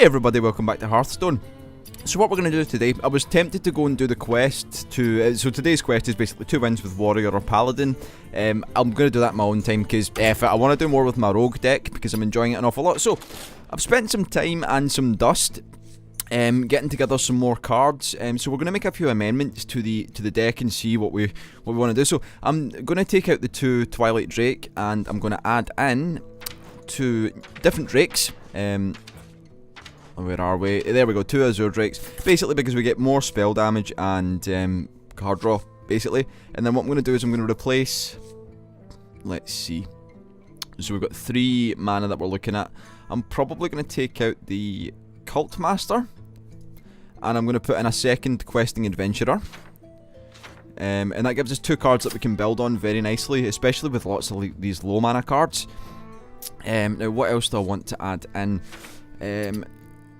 everybody, welcome back to Hearthstone. So what we're going to do today, I was tempted to go and do the quest to, so today's quest is basically 2 wins with Warrior or Paladin. I'm going to do that in my own time because I want to do more with my Rogue deck because I'm enjoying it an awful lot. So I've spent some time and some dust getting together some more cards, so we're going to make a few amendments to the deck and see what we want to do. So I'm going to take out the 2 Twilight Drake and I'm going to add in 2 different Drakes. Where are we? There we go, 2 Azure Drakes. Basically because we get more spell damage and card draw, basically. And then what I'm going to do is I'm going to replace... Let's see. So we've got 3 mana that we're looking at. I'm probably going to take out the Cult Master. And I'm going to put in a second Questing Adventurer. And that gives us 2 cards that we can build on very nicely, especially with lots of these low mana cards. Now what else do I want to add in?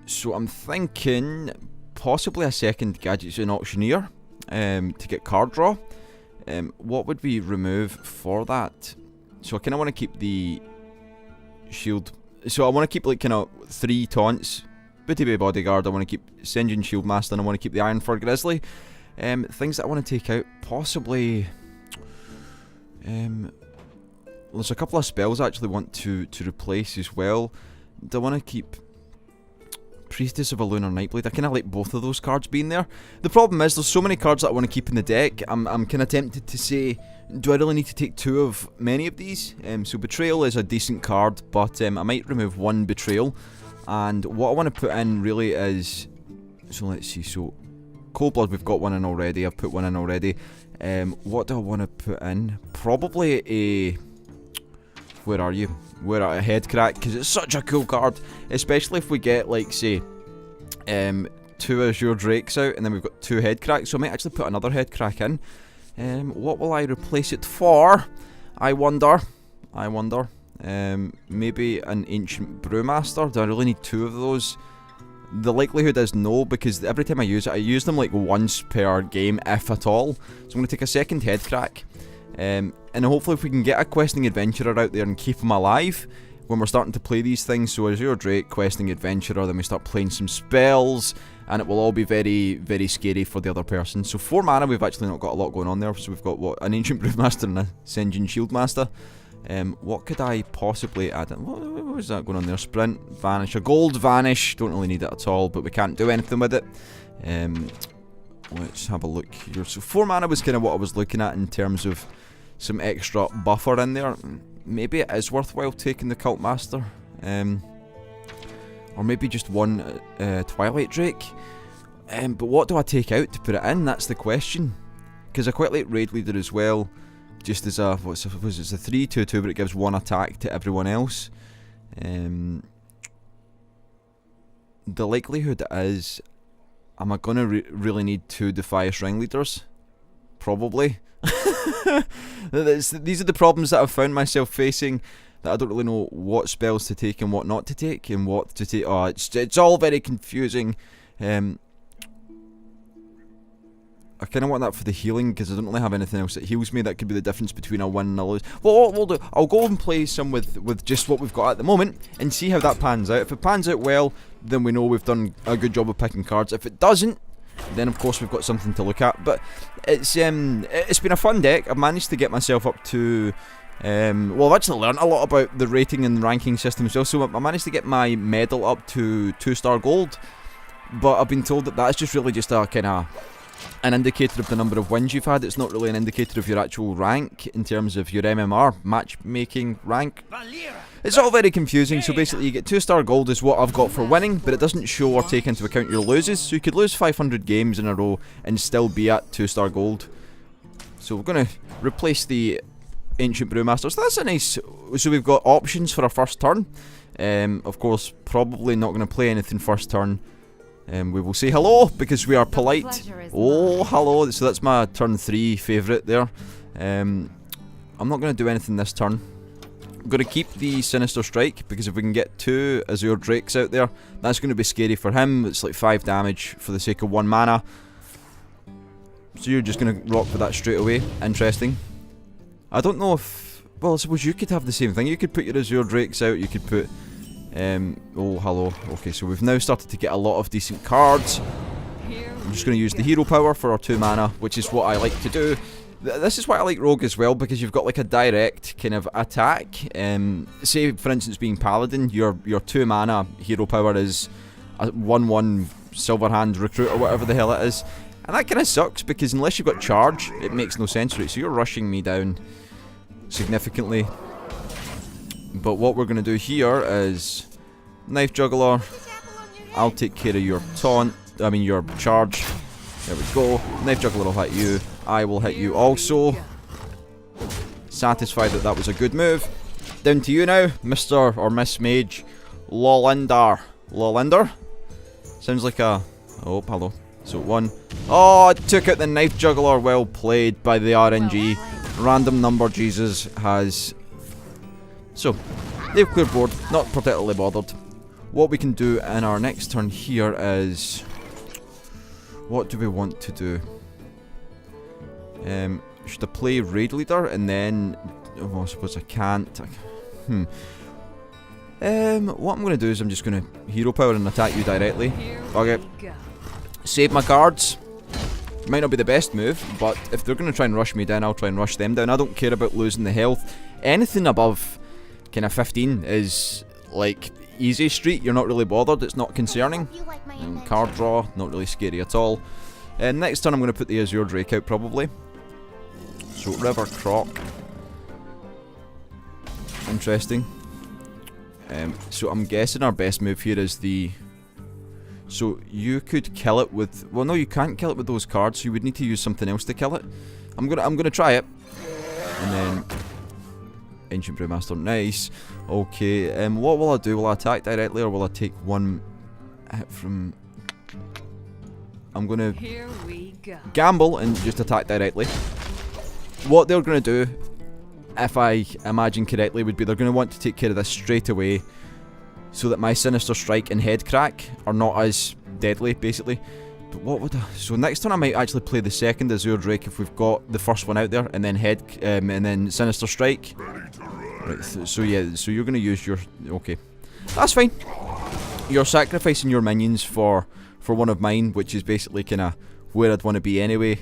So I'm thinking possibly a second Gadgets and Auctioneer to get card draw. What would we remove for that? So I kind of want to keep the shield. So I want to keep like kind of 3 taunts. Booty Bay Bodyguard, I want to keep Sen'jin Shieldmaster, and I want to keep the Ironfur Grizzly. Things that I want to take out, possibly... well, there's a couple of spells I actually want to replace as well. Do I want to keep... Priestess of a Lunar Nightblade? I kind of like both of those cards being there. The problem is there's so many cards that I want to keep in the deck. I'm kind of tempted to say, do I really need to take 2 of many of these? So Betrayal is a decent card, but I might remove 1 Betrayal. And what I want to put in really is... So let's see, so... Cold Blood, we've got 1 in already. I've put 1 in already. What do I want to put in? Probably a... Where are you? Where are a Head Crack? Because it's such a cool card. Especially if we get, like, say... 2 Azure Drakes out, and then we've got 2 Head Cracks. So I might actually put another Head Crack in. What will I replace it for? I wonder. Maybe an Ancient Brewmaster. Do I really need 2 of those? The likelihood is no, because every time I use it, I use them like once per game, if at all. So I'm going to take a second Head Crack. And hopefully if we can get a Questing Adventurer out there and keep him alive when we're starting to play these things. So Azure Drake, Questing Adventurer, then we start playing some spells, and it will all be very, very scary for the other person. So 4 mana, we've actually not got a lot going on there. So we've got, what, an Ancient Brewmaster and a Sen'jin Shieldmaster. What could I possibly add in? What was that going on there? Sprint, Vanish, a Gold Vanish. Don't really need it at all, but we can't do anything with it. Let's have a look here. So 4 mana was kind of what I was looking at in terms of some extra buffer in there. Maybe it is worthwhile taking the Cult Master. Or maybe just 1 Twilight Drake. But what do I take out to put it in? That's the question. Because I quite like Raid Leader as well. Just as a, it's a 3/2/2, but it gives 1 attack to everyone else. The likelihood is, am I going to really need 2 Defias Ringleaders? Probably. These are the problems that I've found myself facing, that I don't really know what spells to take and what not to take, and what to take. Oh, it's all very confusing. I kind of want that for the healing, because I don't really have anything else that heals me. That could be the difference between a win and a lose. Well, what we'll do, I'll go and play some with just what we've got at the moment, and see how that pans out. If it pans out well, then we know we've done a good job of picking cards. If it doesn't, then of course we've got something to look at. But it's been a fun deck. I've managed to get myself up to... well, I've actually learned a lot about the rating and ranking system as well. So I managed to get my medal up to 2-star gold. But I've been told that that's just really just a kind of... an indicator of the number of wins you've had. It's not really an indicator of your actual rank in terms of your MMR, matchmaking rank. It's all very confusing. So basically you get 2-star gold is what I've got for winning, but it doesn't show or take into account your loses. So you could lose 500 games in a row and still be at 2-star gold. So we're going to replace the Ancient Brewmaster. So that's a nice... So we've got options for our first turn. Of course, probably not going to play anything first turn. We will say hello, because we are polite. Oh, hello. So that's my turn 3 favourite there. I'm not going to do anything this turn. I'm going to keep the Sinister Strike, because if we can get 2 Azure Drakes out there, that's going to be scary for him. It's like 5 damage for the sake of 1 mana. So you're just going to rock with that straight away. Interesting. I don't know if... Well, I suppose you could have the same thing. You could put your Azure Drakes out, you could put Oh, hello. Okay, so we've now started to get a lot of decent cards. I'm just going to use the hero power for our 2 mana, which is what I like to do. This is why I like Rogue as well, because you've got like a direct kind of attack. Say, for instance, being Paladin, your 2 mana hero power is a 1/1 Silverhand Recruit or whatever the hell it is. And that kind of sucks, because unless you've got charge, it makes no sense, right? So you're rushing me down significantly. But what we're going to do here is Knife Juggler. I'll take care of your your charge. There we go. Knife Juggler will hit you. I will hit you also. Satisfied that that was a good move. Down to you now, Mr. or Miss Mage Lawlinder. Lawlinder? Sounds like a... Oh, hello. So 1. Oh, it took out the Knife Juggler. Well played by the RNG. Random number Jesus has... So, they've cleared board. Not particularly bothered. What we can do in our next turn here is... What do we want to do? Should I play Raid Leader and then... Oh, I suppose I can't. What I'm going to do is I'm just going to Hero Power and attack you directly. Okay. Save my cards. Might not be the best move, but if they're going to try and rush me down, I'll try and rush them down. I don't care about losing the health. Anything above kind of 15 is like easy street. You're not really bothered. It's not concerning. Card draw, not really scary at all. Next turn I'm going to put the Azure Drake out probably. So River Croc. Interesting. So I'm guessing our best move here is the... So you could kill it with... Well, no, you can't kill it with those cards. So you would need to use something else to kill it. I'm gonna try it. And then... Ancient Brewmaster, nice. Okay, what will I do? Will I attack directly or will I take one hit from... I'm gonna gamble and just attack directly. What they're gonna do, if I imagine correctly, would be they're gonna want to take care of this straight away, so that my Sinister Strike and Head Crack are not as deadly, basically. But what would I... So next turn I might actually play the second Azure Drake if we've got the first one out there, and then Sinister Strike. Right, so yeah, so you're gonna use your... Okay, that's fine. You're sacrificing your minions for one of mine, which is basically kind of where I'd want to be anyway.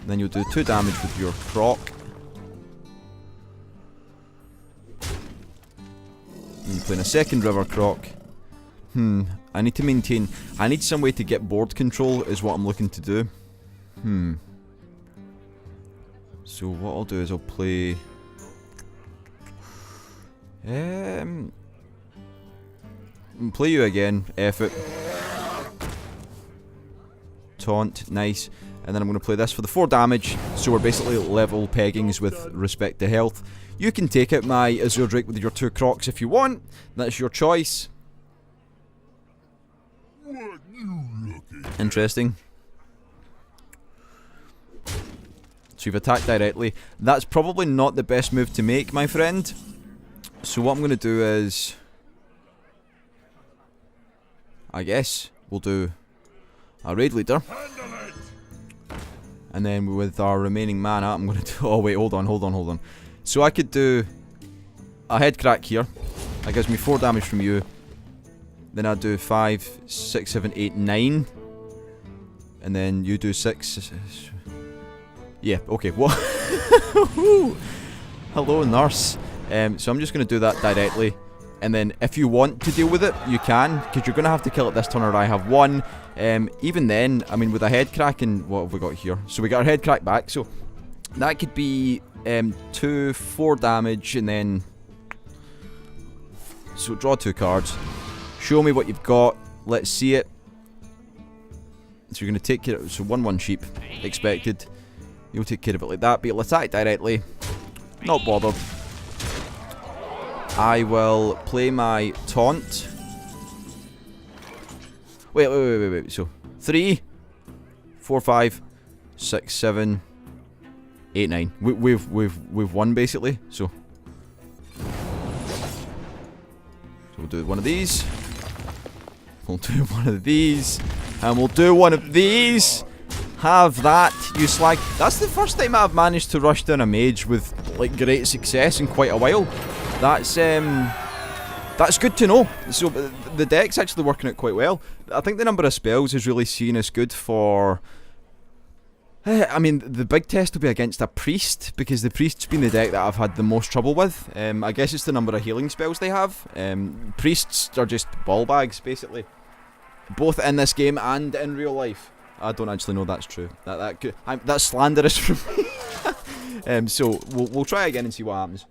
Then you'll do 2 damage with your Croc. And you're playing a second River Croc. I need to maintain... I need some way to get board control is what I'm looking to do. So what I'll do is I'll play... play you again, F it. Taunt, nice. And then I'm going to play this for the 4 damage, so we're basically level peggings with respect to health. You can take out my Azure Drake with your 2 Crocs if you want, that's your choice. Interesting. So you've attacked directly. That's probably not the best move to make, my friend. So what I'm going to do is... I guess we'll do a Raid Leader. And then with our remaining mana, I'm going to do... Oh wait, hold on. So I could do a Head Crack here. That gives me 4 damage from you. Then I'd do 5, 6, 7, 8, 9. And then you do 6... Yeah, okay, what? Hello, nurse. So I'm just going to do that directly. And then if you want to deal with it, you can, because you're going to have to kill it this turn or I have 1. Even then, I mean, with a Head Crack and... What have we got here? So we got our Head Crack back, so that could be 2, 4 damage, and then... So draw 2 cards. Show me what you've got. Let's see it. So you're going to take care of... So 1/1 sheep, expected. You'll take care of it like that, but you'll attack directly. Not bothered. I will play my taunt. Wait. So 3, 4, 5, 6, 7, 8, 9. We've won basically. So we'll do one of these. We'll do one of these, and we'll do one of these. Have that, you slag. That's the first time I've managed to rush down a mage with like great success in quite a while. That's good to know. So the deck's actually working out quite well. I think the number of spells is really seen as good for... I mean, the big test will be against a priest, because the priest's been the deck that I've had the most trouble with. I guess it's the number of healing spells they have. Priests are just ball bags, basically. Both in this game and in real life. I don't actually know that's true. That's slanderous from me. So we'll try again and see what happens.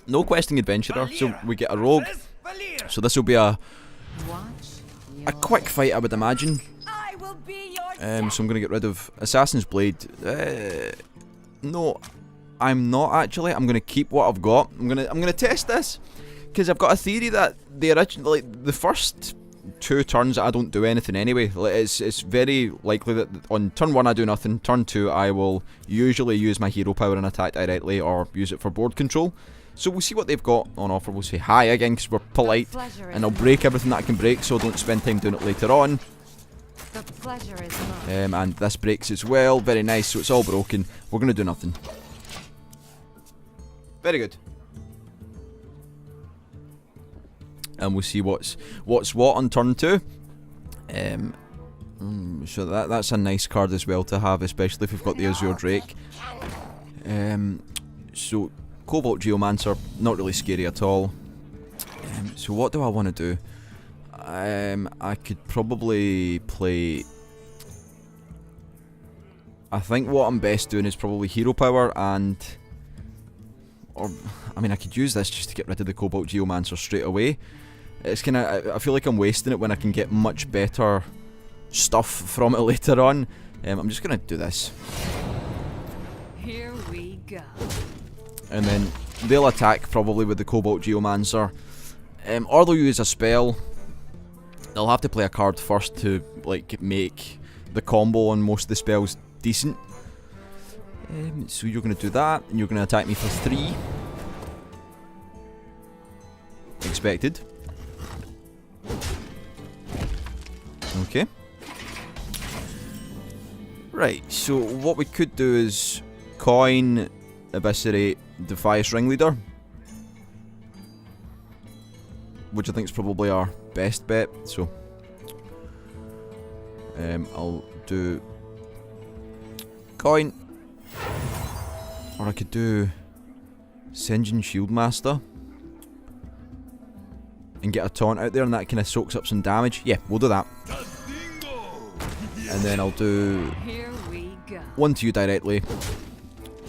No questing adventurer, so we get a rogue. So this will be a quick fight, I would imagine. So I'm going to get rid of Assassin's Blade. No, I'm not actually. I'm going to keep what I've got. I'm going to test this, because I've got a theory that the first 2 turns I don't do anything anyway. It's very likely that on turn 1 I do nothing. Turn 2 I will usually use my hero power and attack directly, or use it for board control. So we'll see what they've got on offer. We'll say hi again, because we're polite, and I'll break everything that I can break, so I don't spend time doing it later on. The pleasure is mine. And this breaks as well. Very nice. So it's all broken. We're going to do nothing. Very good. And we'll see what's what on turn 2. So that's a nice card as well to have, especially if we've got the Azure Drake. So Cobalt Geomancer, not really scary at all. So what do I want to do? I could probably play... I think what I'm best doing is probably hero power and... I mean, I could use this just to get rid of the Cobalt Geomancer straight away. It's kind of... I feel like I'm wasting it when I can get much better stuff from it later on. I'm just going to do this. Here we go. And then they'll attack probably with the Cobalt Geomancer. Or they'll use a spell. They'll have to play a card first to like make the combo on most of the spells decent. So you're going to do that, and you're going to attack me for 3. Expected. Okay. Right, so what we could do is coin, eviscerate, Defias Ringleader, which I think is probably our best bet. So I'll do coin, or I could do Sen'jin Shieldmaster and get a taunt out there, and that kind of soaks up some damage. Yeah, we'll do that. And then I'll do 1 to you directly,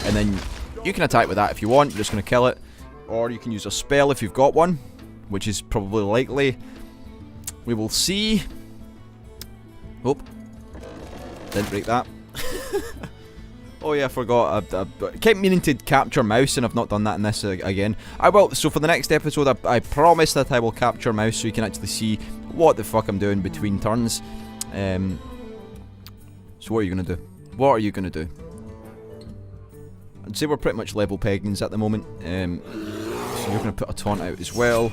and then you can attack with that if you want. You're just going to kill it, or you can use a spell if you've got one, which is probably likely. We will see. Oh, didn't break that. Oh yeah, I forgot. I kept meaning to capture mouse, and I've not done that in this again. I will. So for the next episode, I promise that I will capture mouse, so you can actually see what the fuck I'm doing between turns. So what are you gonna do? What are you gonna do? I'd say we're pretty much level peggings at the moment. So you're gonna put a taunt out as well.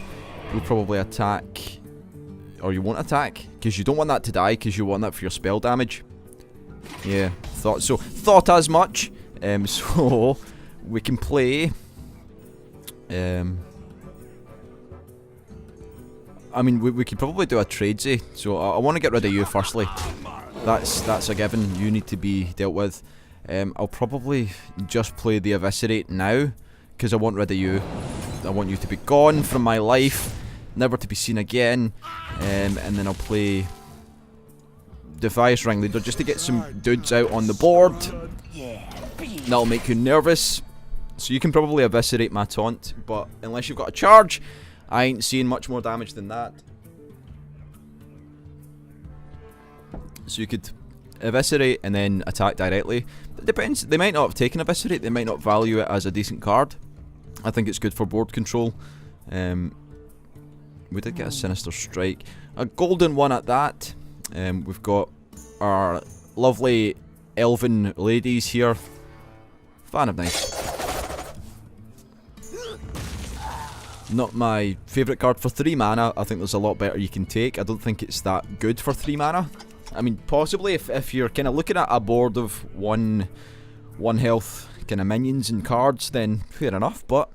You'll probably attack, or you won't attack, because you don't want that to die, because you want that for your spell damage. Yeah, thought so. Thought as much. So we can play. I mean, we could probably do a tradesy. So I want to get rid of you firstly. That's a given. You need to be dealt with. I'll probably just play the eviscerate now, because I want rid of you. I want you to be gone from my life, never to be seen again. And then I'll play Defias Ringleader just to get some dudes out on the board. That'll make you nervous. So you can probably eviscerate my taunt, but unless you've got a charge, I ain't seeing much more damage than that. So you could eviscerate and then attack directly. It depends. They might not have taken eviscerate. They might not value it as a decent card. I think it's good for board control. We did get a Sinister Strike, a golden one at that. We've got our lovely elven ladies here. Fan of nice. Not my favourite card for 3 mana. I think there's a lot better you can take. I don't think it's that good for 3 mana. I mean, possibly if you're kind of looking at a board of one health kind of minions and cards, then fair enough, but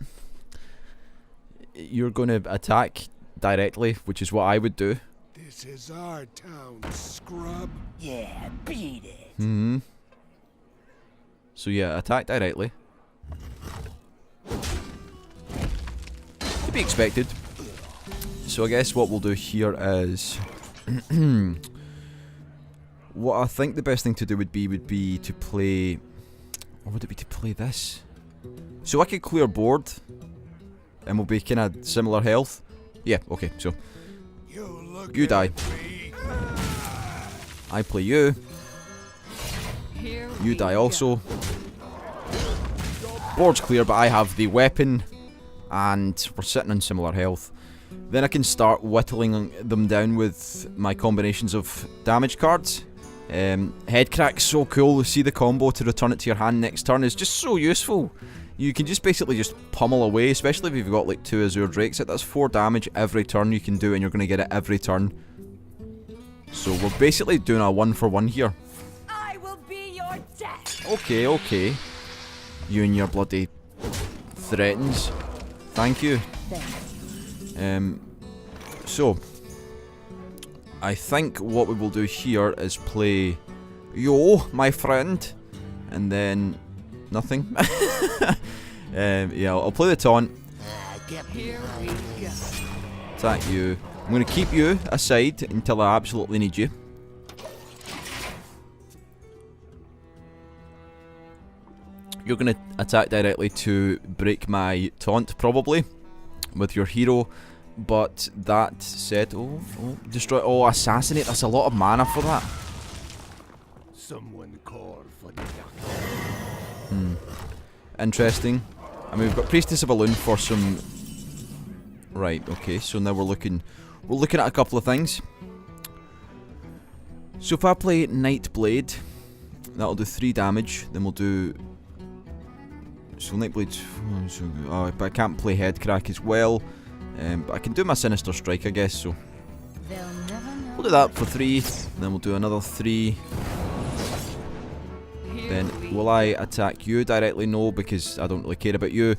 you're going to attack directly, which is what I would do. This is our town, scrub. Yeah, beat it. Mm-hmm. So yeah, attack directly. To be expected. So I guess what we'll do here is what I think the best thing to do would be to play, or would it be to play this? So I could clear board and we'll be kind of similar health. Yeah, okay, so you die. I play you. You die also. Board's clear, but I have the weapon and we're sitting on similar health. Then I can start whittling them down with my combinations of damage cards. Head crack's so cool. See the combo to return it to your hand next turn is just so useful. You can just basically just pummel away, especially if you've got like 2 Azure Drakes. That's 4 damage every turn you can do, and you're going to get it every turn. So we're basically doing a 1-for-1 here. I will be your death. Okay, okay. You and your bloody threatens. Thank you. So I think what we will do here is play yo, my friend, and then nothing. Yeah, I'll play the taunt. Here we go. Attack you. I'm going to keep you aside until I absolutely need you. You're going to attack directly to break my taunt, probably, with your hero. But that said, destroy, assassinate. That's a lot of mana for that. Someone call for the doctor. Interesting. I mean, we've got Priestess of Elune for some. Right. Okay. So now we're looking at a couple of things. So if I play Nightblade, that'll do 3 damage. Then we'll do. So Nightblade. But I can't play Headcrack as well. But I can do my Sinister Strike, I guess, so we'll do that for 3, then we'll do another 3. Then will I attack you directly? No, because I don't really care about you.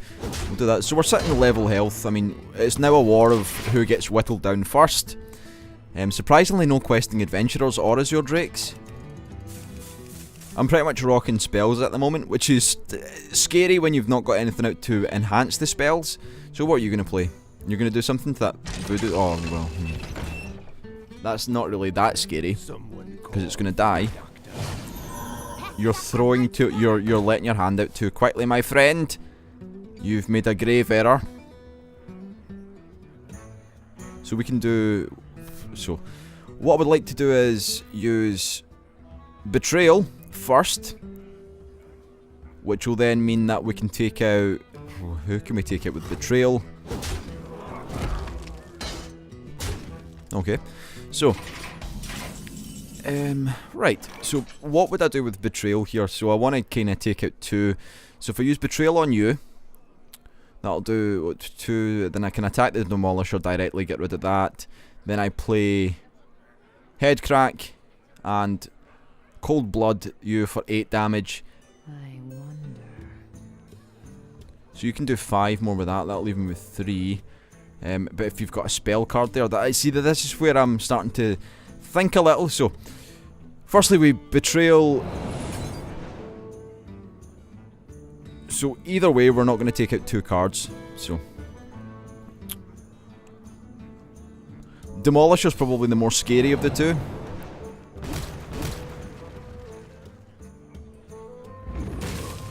We'll do that. So we're sitting level health. I mean, it's now a war of who gets whittled down first. Surprisingly, no questing adventurers or Azure Drakes. I'm pretty much rocking spells at the moment, which is scary when you've not got anything out to enhance the spells. So what are you going to play? You're going to do something to that voodoo? Oh, well. That's not really that scary, because it's going to die. You're throwing to... You're letting your hand out too quickly, my friend. You've made a grave error. So we can do... So, what I would like to do is use Betrayal first, which will then mean that we can take out... Who can we take out with Betrayal? Okay, so, right, so what would I do with Betrayal here? So I want to kind of take out 2, so if I use Betrayal on you, that'll do 2, then I can attack the Demolisher directly, get rid of that, then I play Headcrack, and Cold Blood you for 8 damage. I wonder. So you can do 5 more with that, that'll leave me with 3. But if you've got a spell card there, I see that this is where I'm starting to think a little. So, firstly, we Betrayal. So either way, we're not going to take out 2 cards. So, Demolisher's probably the more scary of the 2.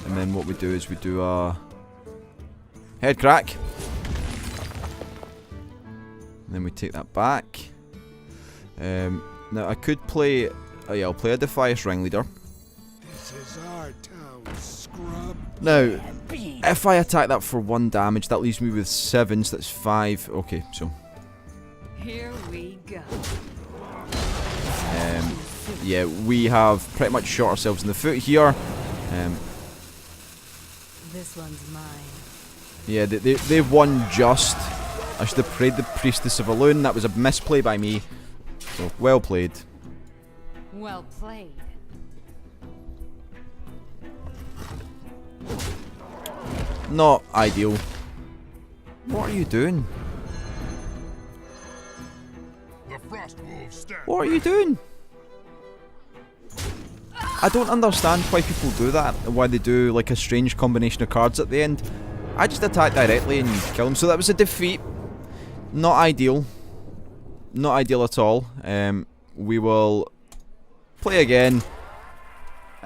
And then what we do is we do a Headcrack. Then we take that back. Now I could play. Oh yeah, I'll play a Defias Ringleader. This is our town, scrub. Now, if I attack that for 1 damage, that leaves me with 7, so that's 5. Okay, so. Here we go. Yeah, we have pretty much shot ourselves in the foot here. This one's mine. Yeah, they've won just. I should have prayed the Priestess of Elune. That was a misplay by me. So, well played. Well played. Not ideal. What are you doing? What are you doing? I don't understand why people do that, why they do like a strange combination of cards at the end. I just attack directly and kill him, so that was a defeat. Not ideal. Not ideal at all. We will play again.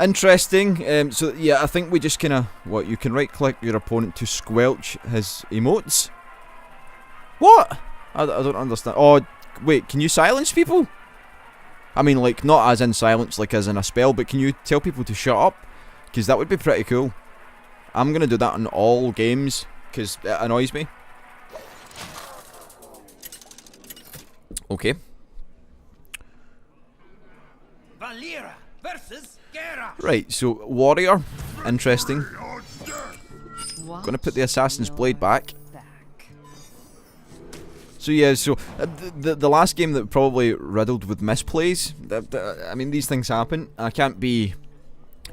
Interesting. So yeah, I think we just kinda, what, you can right click your opponent to squelch his emotes? What? I don't understand. Oh, wait, can you silence people? I mean, like, not as in silence, like as in a spell, but can you tell people to shut up? Because that would be pretty cool. I'm going to do that in all games, because it annoys me. Okay. Valera versus Guerra. Right, so, warrior. Interesting. Watch Going to put the assassin's your blade back. back. So yeah, so the last game that probably riddled with misplays. I mean, these things happen. I can't be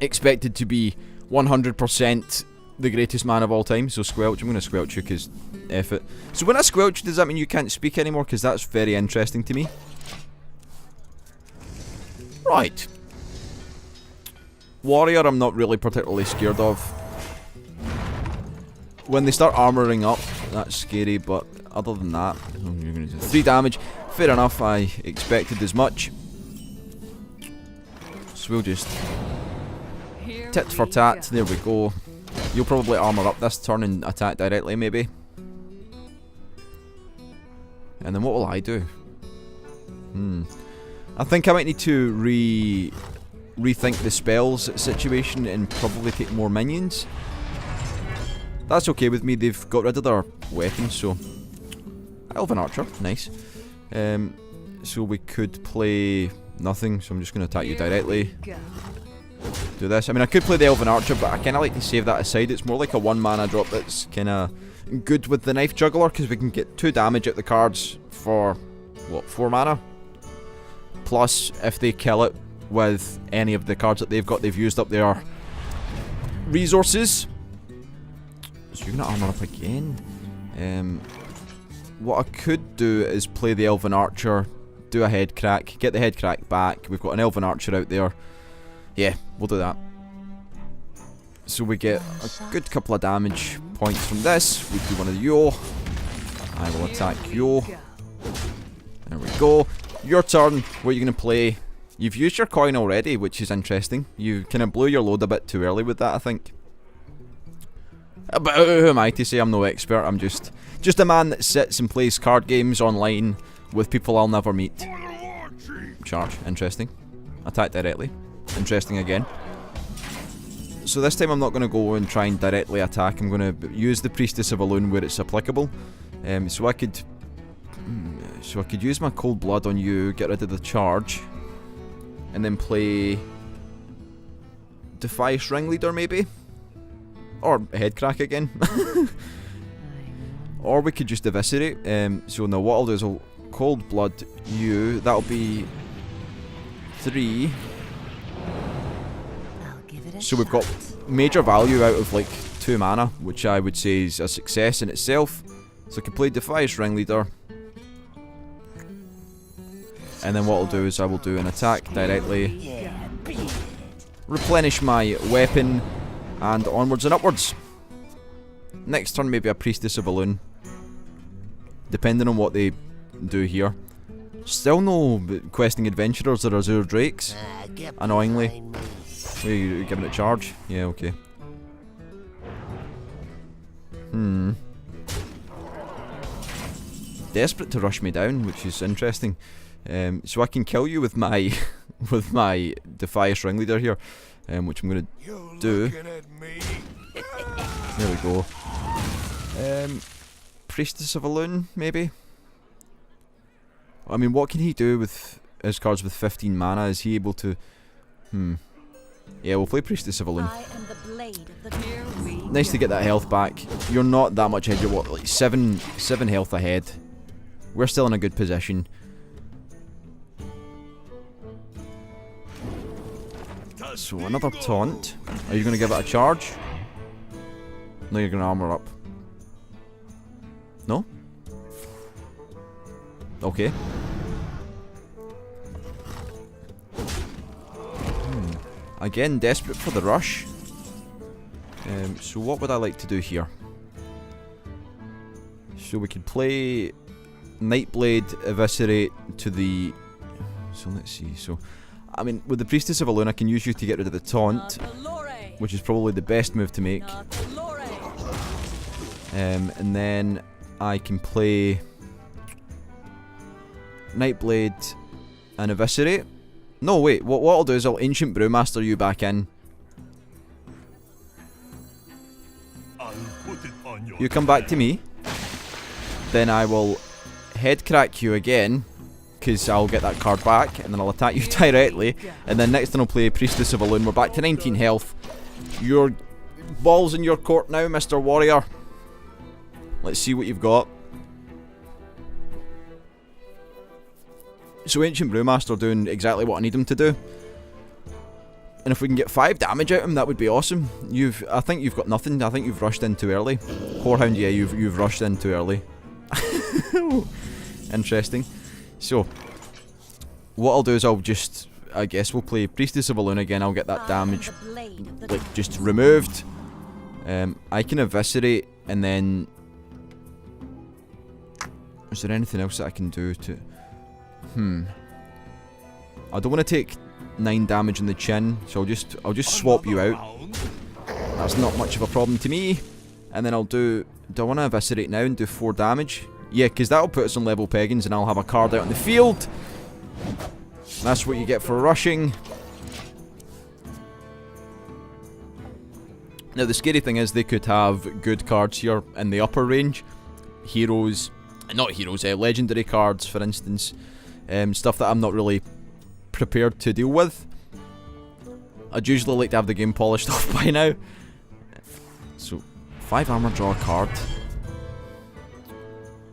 expected to be 100% the greatest man of all time. So squelch, I'm going to squelch you because F it. So when I squelch, does that mean you can't speak anymore? Because that's very interesting to me. Right. Warrior, I'm not really particularly scared of. When they start armoring up, that's scary, but other than that, you're going to do 3 damage. Fair enough, I expected as much. So we'll just Here tit for we tat, go. there we go. You'll probably armor up this turn and attack directly, maybe. And then what will I do? I think I might need to rethink the spells situation and probably take more minions. That's okay with me, they've got rid of their weapons, so... Elven Archer, nice. So we could play nothing, so I'm just going to attack you Here directly. we go. Do this. I mean, I could play the Elven Archer, but I kind of like to save that aside. It's more like a 1 mana drop that's kind of good with the Knife Juggler, because we can get 2 damage at the cards for, what, 4 mana? Plus, if they kill it with any of the cards that they've got, they've used up their resources. So you're going to armor up again. What I could do is play the Elven Archer, do a head crack, get the head crack back. We've got an Elven Archer out there. Yeah, we'll do that. So we get a good couple of damage points from this. We do one of the Yo. I will attack Yo. There we go. Your turn. What are you going to play? You've used your coin already, which is interesting. You kind of blew your load a bit too early with that, I think. But who am I to say I'm no expert? I'm just a man that sits and plays card games online with people I'll never meet. Charge, interesting. Attack directly, interesting again. So this time I'm not going to go and try and directly attack. I'm going to use the Priestess of Elune where it's applicable. So I could use my Cold Blood on you, get rid of the charge, and then play Defiance Ringleader maybe. Or head crack again. Or we could just eviscerate. So now what I'll do is I'll Cold Blood you. That'll be 3. I'll give it a So we've got major value out of like 2 mana, which I would say is a success in itself. So I can play Defiance Ringleader. And then what I'll do is I will do an attack directly. Yeah, beat it. Replenish my weapon. And onwards and upwards. Next turn maybe a Priestess of Elune. Depending on what they do here. Still no questing adventurers or Azure Drakes. Get Annoyingly. behind me. Are you giving it charge? Yeah, okay. Desperate to rush me down, which is interesting. So I can kill you with my with my Defiance Ringleader here. Which I'm gonna You do. looking at me? There we go. Priestess of Elune, maybe? I mean, what can he do with his cards with 15 mana? Is he able to... Yeah, we'll play Priestess of Elune. I am the blade of the Here we Nice to get that health back. You're not that much ahead. You're what, like 7 health ahead. We're still in a good position. So another taunt. Are you going to give it a charge? No, you're gonna armor up. No? Okay. Again, desperate for the rush. So what would I like to do here? So we could play Nightblade, Eviscerate to the... So let's see, so... I mean, with the Priestess of Elune I can use you to get rid of the taunt, which is probably the best move to make. And then I can play Nightblade and Eviscerate. No, wait, what I'll do is I'll Ancient Brewmaster you back in. You come back to me. Then I will head crack you again, because I'll get that card back, and then I'll attack you directly. And then next time I'll play Priestess of Elune. We're back to 19 health. Your ball's in your court now, Mr. Warrior. Let's see what you've got. So Ancient Brewmaster doing exactly what I need him to do. And if we can get 5 damage out of him, that would be awesome. I think you've got nothing. I think you've rushed in too early. Whorehound, yeah, you've rushed in too early. Interesting. So, what I'll do is I guess we'll play Priestess of Elune again. I'll get that damage, like, just removed. I can Eviscerate, and then... Is there anything else that I can do to... I don't want to take 9 damage in the chin, so I'll just swap you out. That's not much of a problem to me. And then do I want to Eviscerate now and do 4 damage? Yeah, because that'll put us on level peggings and I'll have a card out on the field. That's what you get for rushing. Now the scary thing is they could have good cards here in the upper range. Heroes, not heroes, legendary cards for instance. Stuff that I'm not really prepared to deal with. I'd usually like to have the game polished off by now. So, 5 armor, draw a card.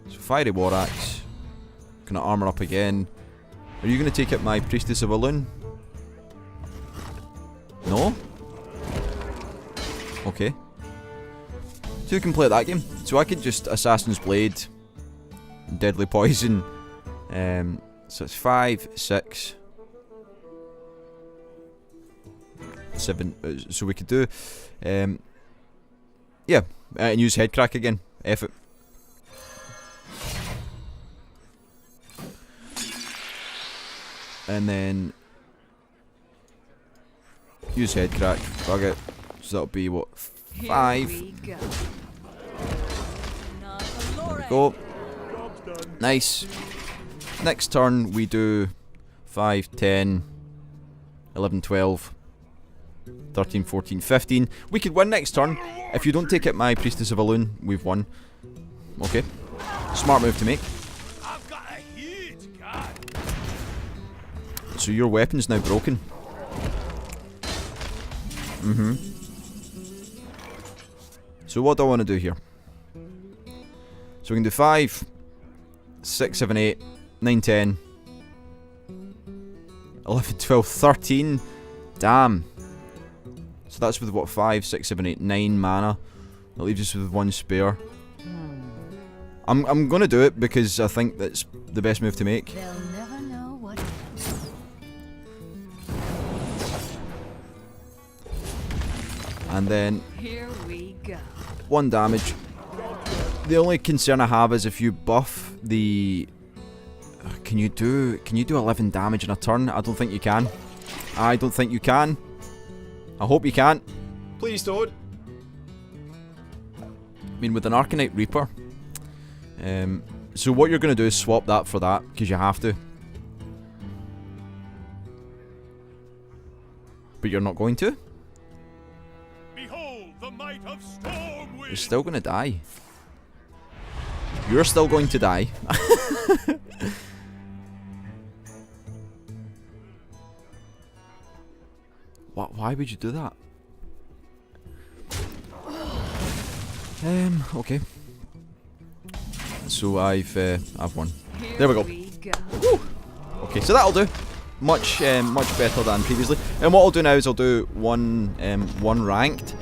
So, Fiery War Axe. Gonna armor up again. Are you gonna take out my Priestess of Elune? No? Okay. So you can play that game. So I could just Assassin's Blade, Deadly Poison. So it's 5, 6, 7. So we could do, yeah, and use Headcrack again. F it. And then use Headcrack. Bug it. So that'll be what, 5. There we go. Nice. Next turn we do 5, 10, 11, 12, 13, 14, 15. We could win next turn. If you don't take out my Priestess of Elune, we've won. Okay. Smart move to make. I've got a huge card. So your weapon's now broken. So what do I want to do here? So we can do 5, 6, 7, 8, 9, 10, 11, 12, 13. Damn. So that's with what, 5, 6, 7, 8, 9 mana. That leaves us with 1 spare. I'm gonna do it because I think that's the best move to make. They'll never know what. And then Here we go. 1 damage. The only concern I have is if you buff the... Can you do 11 damage in a turn? I don't think you can. I don't think you can. I hope you can't. Please don't. I mean, with an Arcanite Reaper. So what you're going to do is swap that for that, because you have to. But you're not going to? Behold the might of Stormwind. You're still going to die. You're still going to die. Why would you do that? Okay. So I've won. There we go. Woo! Okay, so that'll do. Much better than previously. And what I'll do now is I'll do one ranked.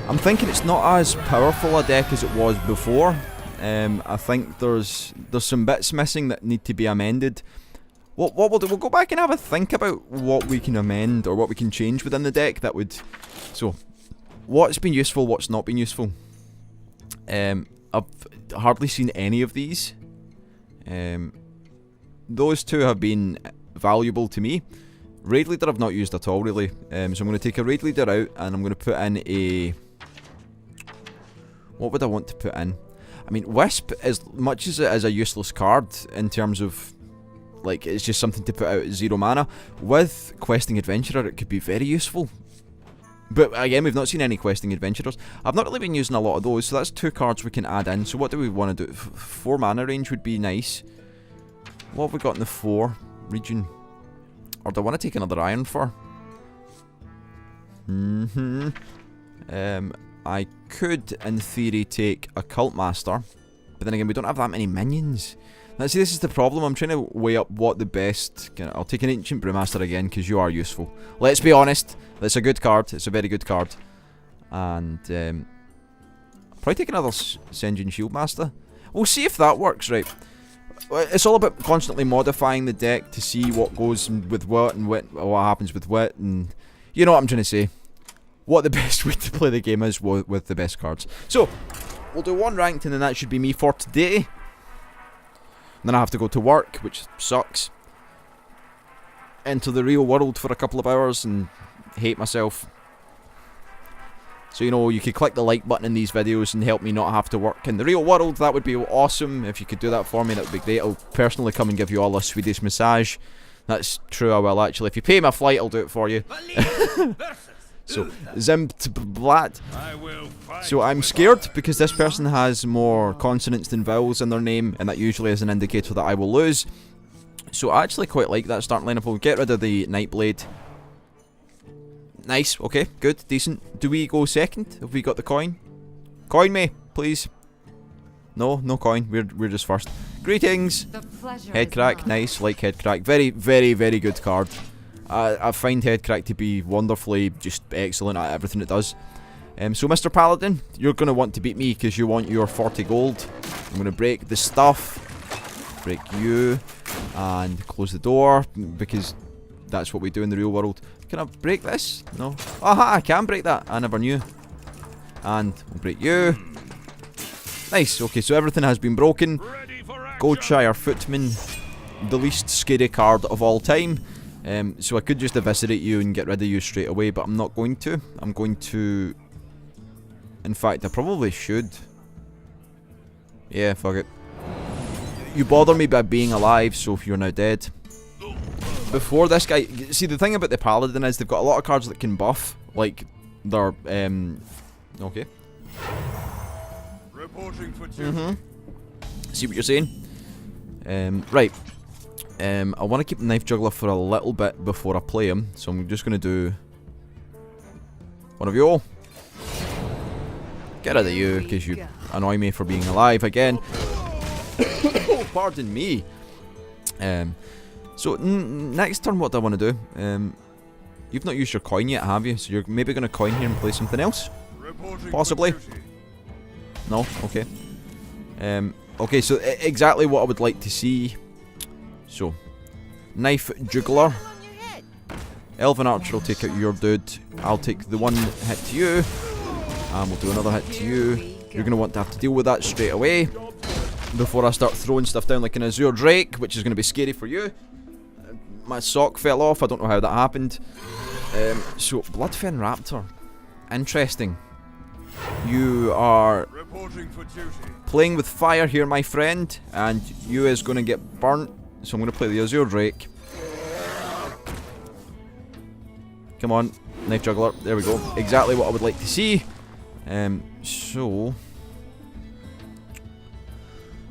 I'm thinking it's not as powerful a deck as it was before. I think there's some bits missing that need to be amended. What we'll do, we'll go back and have a think about what we can amend or what we can change within the deck that would... So, what's been useful, what's not been useful? I've hardly seen any of these. Those two have been valuable to me. Raid Leader I've not used at all, really. So I'm going to take a Raid Leader out and I'm going to put in a... What would I want to put in? I mean, Wisp, as much as it is a useless card in terms of... Like, it's just something to put out at 0 mana. With Questing Adventurer, it could be very useful. But again, we've not seen any Questing Adventurers. I've not really been using a lot of those, so that's 2 cards we can add in. So what do we want to do? 4 mana range would be nice. What have we got in the 4 region? Or do I want to take another Iron Fur? I could, in theory, take a Cult Master. But then again, we don't have that many minions. Now, see, this is the problem. I'm trying to weigh up what the best... I'll take an Ancient Brewmaster again, because you are useful. Let's be honest. It's a good card. It's a very good card. And, I'll probably take another Senjin Shieldmaster. We'll see if that works, right. It's all about constantly modifying the deck to see what goes with what and what happens with what. And you know what I'm trying to say. What the best way to play the game is with the best cards. So, we'll do 1 ranked, and then that should be me for today. Then I have to go to work, which sucks. Enter the real world for a couple of hours and hate myself. So, you know, you could click the like button in these videos and help me not have to work in the real world. That would be awesome. If you could do that for me, that would be great. I'll personally come and give you all a Swedish massage. That's true, I will actually. If you pay my flight, I'll do it for you. So, Zimblat. So I'm scared because this person has more consonants than vowels in their name, and that usually is an indicator that I will lose. So I actually quite like that starting lineup. We'll get rid of the Nightblade. Nice, okay, good, decent. Do we go second? Have we got the coin? Coin me, please. No coin, we're just first. Greetings! Headcrack, nice, like Headcrack. Very, very, very good card. I find Headcrack to be wonderfully just excellent at everything it does. So Mr. Paladin, you're going to want to beat me because you want your 40 gold. I'm going to break the stuff, break you, and close the door because that's what we do in the real world. Can I break this? No. Aha, I can break that. I never knew. And we'll break you. Nice, okay, so everything has been broken. Goldshire Footman, the least scary card of all time. So I could just eviscerate you and get rid of you straight away, but I'm not going to. I'm going to... In fact, I probably should. Yeah, fuck it. You bother me by being alive, so you're now dead. Before this guy... See, the thing about the Paladin is they've got a lot of cards that can buff. Like, they're... Okay. Reporting for duty. See what you're saying? Right. I want to keep the Knife Juggler for a little bit before I play him, so I'm just going to do one of you all. Get rid of you, because you annoy me for being alive again. Pardon me. So, next turn what do I want to do? You've not used your coin yet, have you? So you're maybe going to coin here and play something else? Possibly. No? Okay. Okay, so exactly what I would like to see. So, Knife Juggler. Elven Archer will take out your dude. I'll take the one hit to you. And we'll do another hit to you. You're going to want to have to deal with that straight away. Before I start throwing stuff down like an Azure Drake, which is going to be scary for you. My sock fell off. I don't know how that happened. So, Bloodfen Raptor. Interesting. You are playing with fire here, my friend. And you is going to get burnt. So I'm going to play the Azure Drake. Come on, Knife Juggler. There we go. Exactly what I would like to see. So...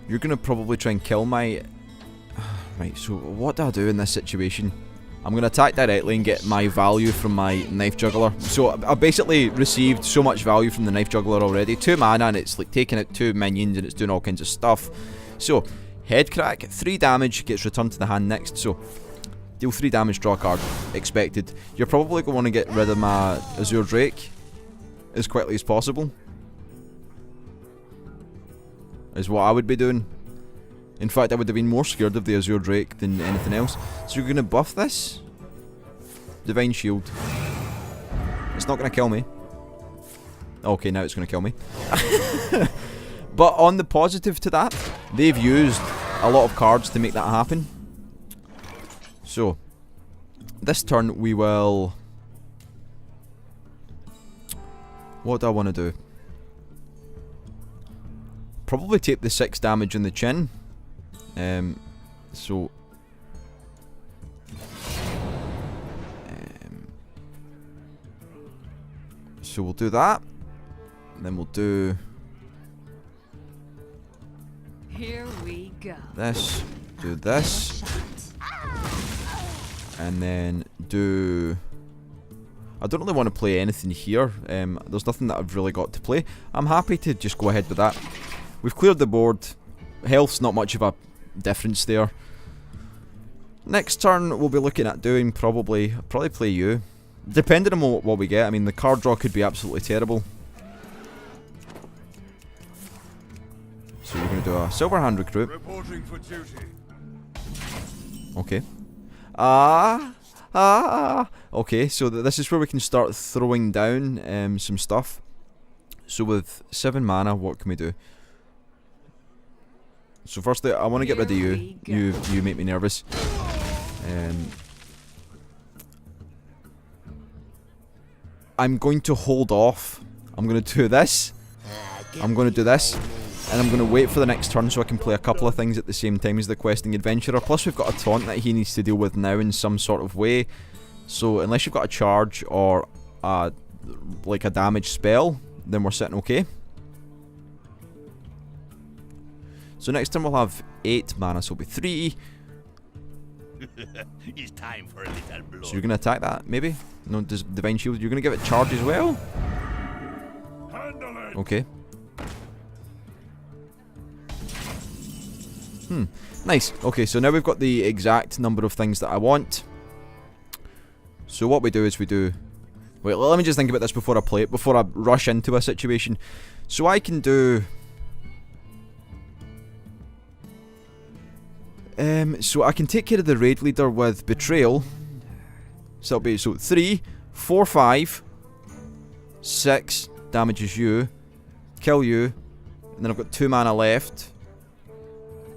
You're going to probably try and kill my... Right, so what do I do in this situation? I'm going to attack directly and get my value from my Knife Juggler. So I've basically received so much value from the Knife Juggler already. 2 mana and it's like taking out 2 minions and it's doing all kinds of stuff. So... Headcrack, 3 damage, gets returned to the hand next, so deal 3 damage, draw a card, expected. You're probably going to want to get rid of my Azure Drake. as quickly as possible. Is what I would be doing. In fact, I would have been more scared of the Azure Drake than anything else. So you're going to buff this? Divine Shield. It's not going to kill me. Okay, now it's going to kill me. But on the positive to that, they've used a lot of cards to make that happen. So, this turn we will... What do I want to do? Probably take the 6 damage in the chin. So we'll do that. And then we'll do Here we go. this, do this, and then do... I don't really want to play anything here. There's nothing that I've really got to play. I'm happy to just go ahead with that. We've cleared the board. Health's not much of a difference there. Next turn we'll be looking at doing probably play you. Depending on what we get. I mean, the card draw could be absolutely terrible. So we're going to do a Silver Hand Recruit. Reporting for duty. Okay. Okay, so this is where we can start throwing down some stuff. So with 7 mana, what can we do? So firstly, I want to get rid of you. You make me nervous. I'm going to hold off. I'm going to do this. I'm going to do this. And I'm going to wait for the next turn so I can play a couple of things at the same time as the Questing Adventurer. Plus we've got a taunt that he needs to deal with now in some sort of way. So unless you've got a charge or like a damage spell, then we're sitting okay. So next turn we'll have 8 mana, so it'll be 3. It's time for a little blow. So you're going to attack that, maybe? No, does Divine Shield, you're going to give it charge as well? Handle it. Okay. Nice. Okay, so now we've got the exact number of things that I want. So what we do is we do... Wait, let me just think about this before I play it, before I rush into a situation. So I can do... so I can take care of the raid leader with Betrayal. So that'll be 3, 4, 5, 6 damages you, kill you, and then I've got 2 mana left.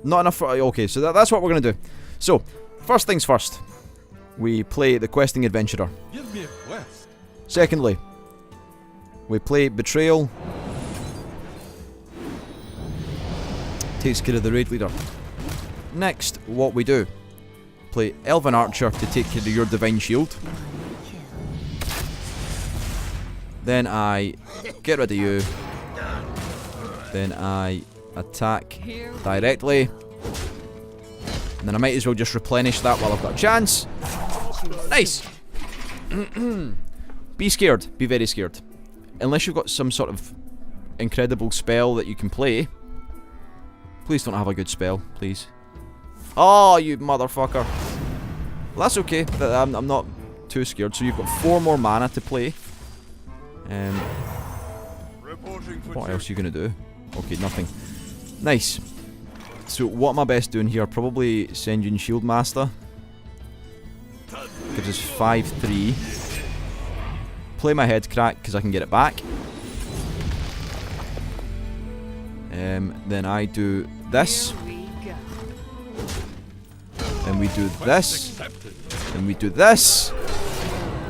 Not enough for... Okay, so that's what we're going to do. So, first things first. We play the Questing Adventurer. Give me a quest. Secondly, we play Betrayal. Takes care of the raid leader. Next, what we do. Play Elven Archer to take care of your Divine Shield. Then I get rid of you. Then I attack directly. And then I might as well just replenish that while I've got a chance. Nice! Be scared. Be very scared. Unless you've got some sort of incredible spell that you can play. Please don't have a good spell, please. Oh, you motherfucker. Well, that's okay. I'm not too scared. So you've got 4 more mana to play. What else are you going to do? Okay, nothing. Nice. So what am I best doing here? Probably Senjin Shieldmaster. Gives us 5-3. Play my head crack because I can get it back. Then I do this. And we do this. And we do this.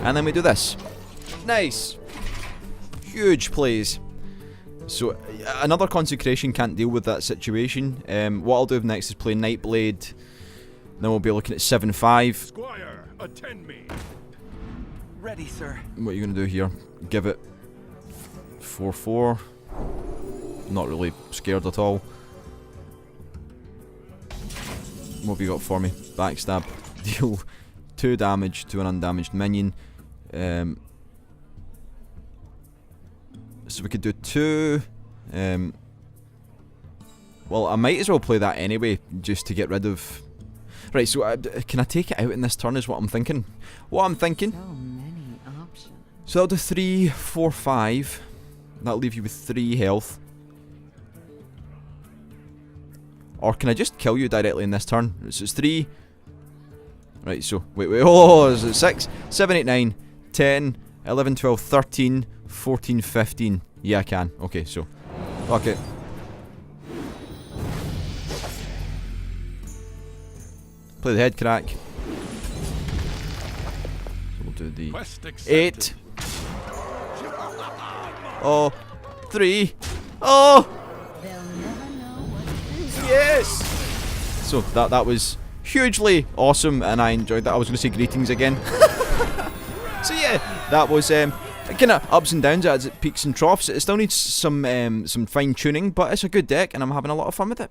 And then we do this. Nice. Huge plays. So another Consecration can't deal with that situation. What I'll do next is play Nightblade. Then we'll be looking at 7-5. Squire, attend me. Ready, sir. What are you going to do here? Give it 4-4. Not really scared at all. What have you got for me? Backstab. Deal 2 damage to an undamaged minion. So we could do 2. Well, I might as well play that anyway, just to get rid of... Right, so can I take it out in this turn is what I'm thinking. What I'm thinking... So many options. So I'll do 3, 4, 5. That'll leave you with 3 health. Or can I just kill you directly in this turn? So it's 3. Right, so, wait, oh, is it 6, 7, 8, 9, 10, 11, 12, 13, 14, 15. Yeah, I can. Okay, so, okay. Play the head crack. So we'll do the Quest 8. accepted. Oh, 3. Oh, They'll never know what yes! So that was hugely awesome, and I enjoyed that. I was going to say greetings again. So yeah, that was kind of ups and downs as it peaks and troughs. It still needs some fine tuning, but it's a good deck, and I'm having a lot of fun with it.